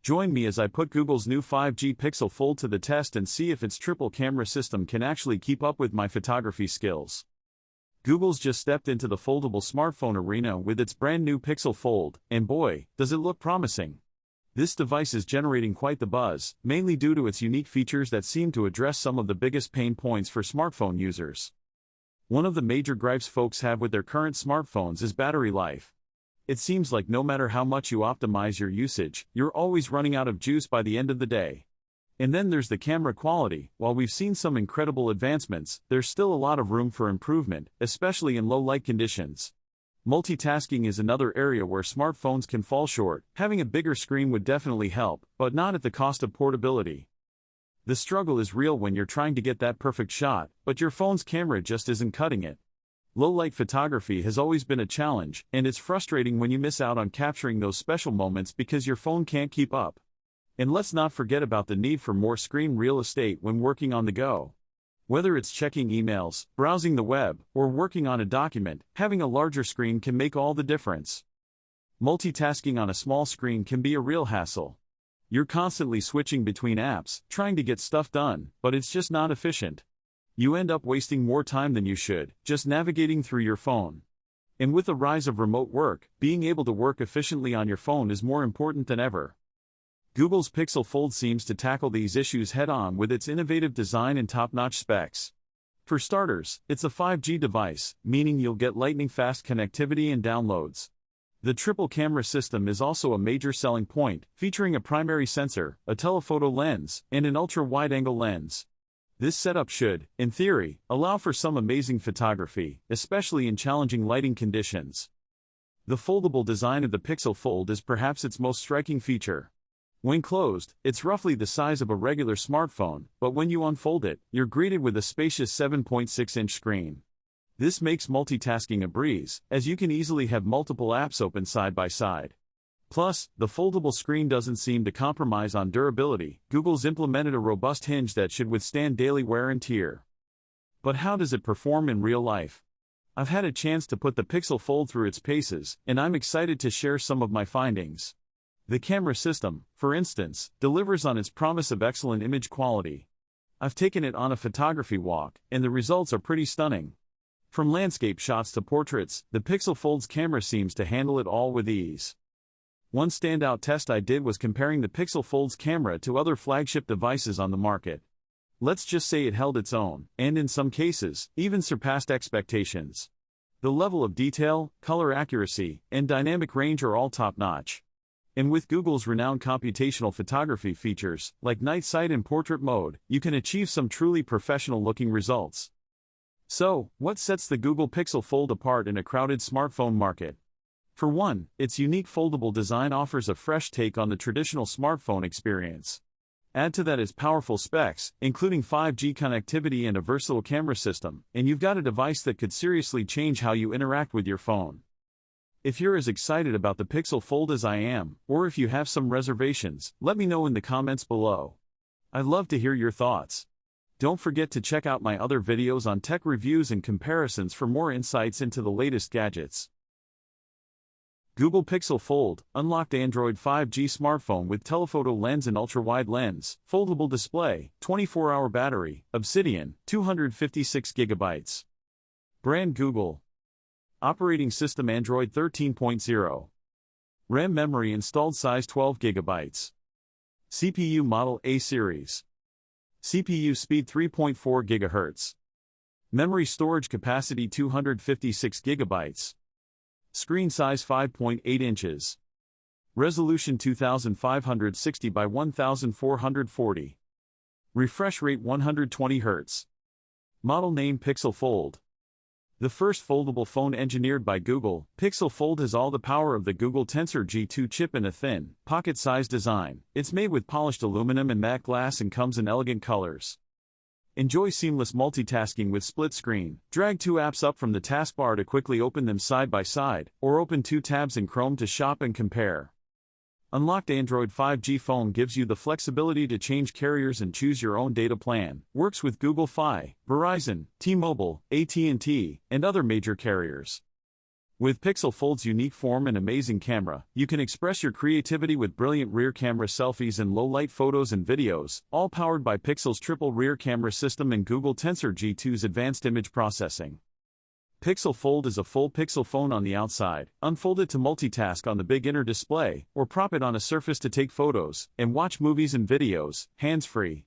Join me as I put Google's new 5G Pixel Fold to the test and see if its triple camera system can actually keep up with my photography skills. Google's just stepped into the foldable smartphone arena with its brand new Pixel Fold, and boy, does it look promising. This device is generating quite the buzz, mainly due to its unique features that seem to address some of the biggest pain points for smartphone users. One of the major gripes folks have with their current smartphones is battery life. It seems like no matter how much you optimize your usage, you're always running out of juice by the end of the day. And then there's the camera quality. While we've seen some incredible advancements, there's still a lot of room for improvement, especially in low light conditions. Multitasking is another area where smartphones can fall short. Having a bigger screen would definitely help, but not at the cost of portability. The struggle is real when you're trying to get that perfect shot, but your phone's camera just isn't cutting it. Low-light photography has always been a challenge, and it's frustrating when you miss out on capturing those special moments because your phone can't keep up. And let's not forget about the need for more screen real estate when working on the go. Whether it's checking emails, browsing the web, or working on a document, having a larger screen can make all the difference. Multitasking on a small screen can be a real hassle. You're constantly switching between apps, trying to get stuff done, but it's just not efficient. You end up wasting more time than you should, just navigating through your phone. And with the rise of remote work, being able to work efficiently on your phone is more important than ever. Google's Pixel Fold seems to tackle these issues head-on with its innovative design and top-notch specs. For starters, it's a 5G device, meaning you'll get lightning-fast connectivity and downloads. The triple camera system is also a major selling point, featuring a primary sensor, a telephoto lens, and an ultra-wide-angle lens. This setup should, in theory, allow for some amazing photography, especially in challenging lighting conditions. The foldable design of the Pixel Fold is perhaps its most striking feature. When closed, it's roughly the size of a regular smartphone, but when you unfold it, you're greeted with a spacious 7.6-inch screen. This makes multitasking a breeze, as you can easily have multiple apps open side by side. Plus, the foldable screen doesn't seem to compromise on durability. Google's implemented a robust hinge that should withstand daily wear and tear. But how does it perform in real life? I've had a chance to put the Pixel Fold through its paces, and I'm excited to share some of my findings. The camera system, for instance, delivers on its promise of excellent image quality. I've taken it on a photography walk, and the results are pretty stunning. From landscape shots to portraits, the Pixel Fold's camera seems to handle it all with ease. One standout test I did was comparing the Pixel Fold's camera to other flagship devices on the market. Let's just say it held its own, and in some cases, even surpassed expectations. The level of detail, color accuracy, and dynamic range are all top-notch. And with Google's renowned computational photography features, like night sight and portrait mode, you can achieve some truly professional-looking results. So, what sets the Google Pixel Fold apart in a crowded smartphone market? For one, its unique foldable design offers a fresh take on the traditional smartphone experience. Add to that its powerful specs, including 5G connectivity and a versatile camera system, and you've got a device that could seriously change how you interact with your phone. If you're as excited about the Pixel Fold as I am, or if you have some reservations, let me know in the comments below. I'd love to hear your thoughts. Don't forget to check out my other videos on tech reviews and comparisons for more insights into the latest gadgets. Google Pixel Fold, unlocked Android 5G smartphone with telephoto lens and ultra-wide lens, foldable display, 24-hour battery, Obsidian, 256 GB. Brand Google. Operating system Android 13.0. RAM memory installed size 12 GB. CPU model A series. CPU speed 3.4 GHz. Memory storage capacity 256 GB. Screen size 5.8 inches. Resolution 2560 by 1440. Refresh rate 120 Hz. Model name Pixel Fold. The first foldable phone engineered by Google, Pixel Fold has all the power of the Google Tensor G2 chip in a thin, pocket-sized design. It's made with polished aluminum and matte glass and comes in elegant colors. Enjoy seamless multitasking with split screen. Drag two apps up from the taskbar to quickly open them side by side, or open two tabs in Chrome to shop and compare. Unlocked Android 5G phone gives you the flexibility to change carriers and choose your own data plan. Works with Google Fi, Verizon, T-Mobile, AT&T, and other major carriers. With Pixel Fold's unique form and amazing camera, you can express your creativity with brilliant rear camera selfies and low-light photos and videos, all powered by Pixel's triple rear camera system and Google Tensor G2's advanced image processing. Pixel Fold is a full Pixel phone on the outside. Unfold it to multitask on the big inner display, or prop it on a surface to take photos and watch movies and videos, hands-free.